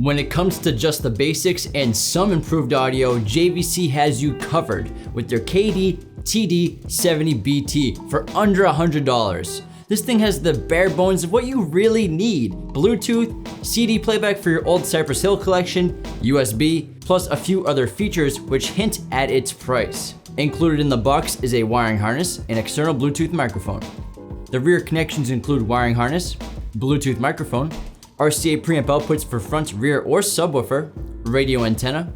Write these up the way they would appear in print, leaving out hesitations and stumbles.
When it comes to just the basics and some improved audio, JVC has you covered with their KD-TD70BT for under $100. This thing has the bare bones of what you really need: Bluetooth, CD playback for your old Cypress Hill collection, USB, plus a few other features which hint at its price. Included in the box is a wiring harness and external Bluetooth microphone. The rear connections include wiring harness, Bluetooth microphone, RCA preamp outputs for front, rear, or subwoofer, radio antenna.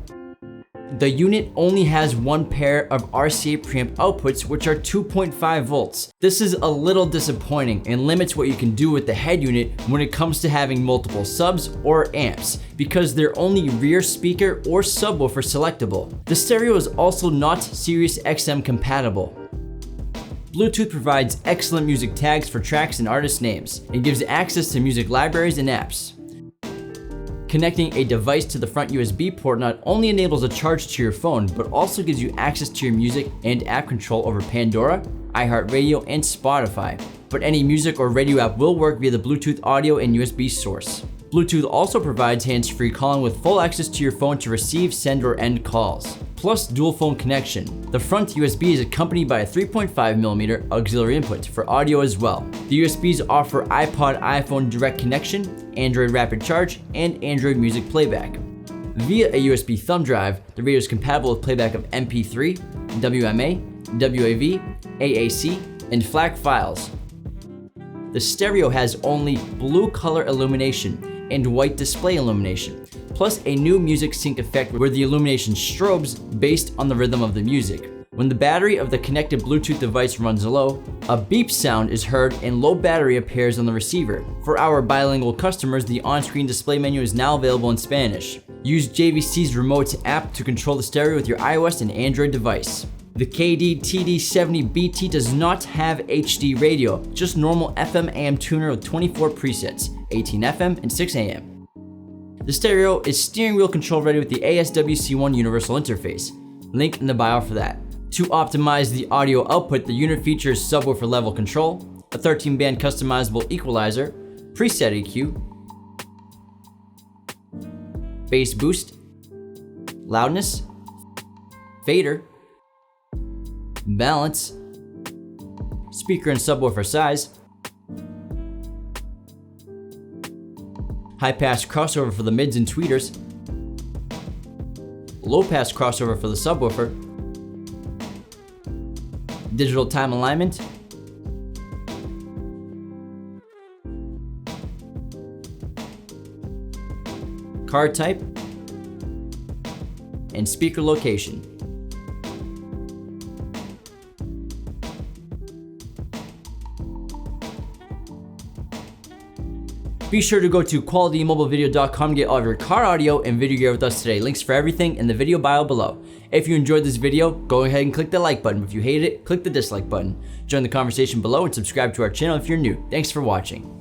The unit only has one pair of RCA preamp outputs, which are 2.5 volts. This is a little disappointing and limits what you can do with the head unit when it comes to having multiple subs or amps, because they're only rear speaker or subwoofer selectable. The stereo is also not Sirius XM compatible. Bluetooth provides excellent music tags for tracks and artist names. It gives access to music libraries and apps. Connecting a device to the front USB port not only enables a charge to your phone, but also gives you access to your music and app control over Pandora, iHeartRadio, and Spotify. But any music or radio app will work via the Bluetooth audio and USB source. Bluetooth also provides hands-free calling with full access to your phone to receive, send, or end calls, plus dual phone connection. The front USB is accompanied by a 3.5mm auxiliary input for audio as well. The USBs offer iPod, iPhone direct connection, Android rapid charge, and Android music playback. Via a USB thumb drive, the radio is compatible with playback of MP3, WMA, WAV, AAC, and FLAC files. The stereo has only blue color illumination and white display illumination, plus a new music sync effect where the illumination strobes based on the rhythm of the music. When the battery of the connected Bluetooth device runs low, a beep sound is heard and low battery appears on the receiver. For our bilingual customers, the on-screen display menu is now available in Spanish. Use JVC's remote app to control the stereo with your iOS and Android device. The KD-TD70BT does not have HD radio, just normal FM AM tuner with 24 presets, 18 FM and 6 AM. The stereo is steering wheel control ready with the ASWC1 universal interface. Link in the bio for that. To optimize the audio output, the unit features subwoofer level control, a 13-band customizable equalizer, preset EQ, bass boost, loudness, fader, balance, speaker and subwoofer size, high-pass crossover for the mids and tweeters, low-pass crossover for the subwoofer, digital time alignment, card type, and speaker location. Be sure to go to qualitymobilevideo.com to get all of your car audio and video gear with us today. Links for everything in the video bio below. If you enjoyed this video, go ahead and click the like button. If you hated it, click the dislike button. Join the conversation below and subscribe to our channel if you're new. Thanks for watching.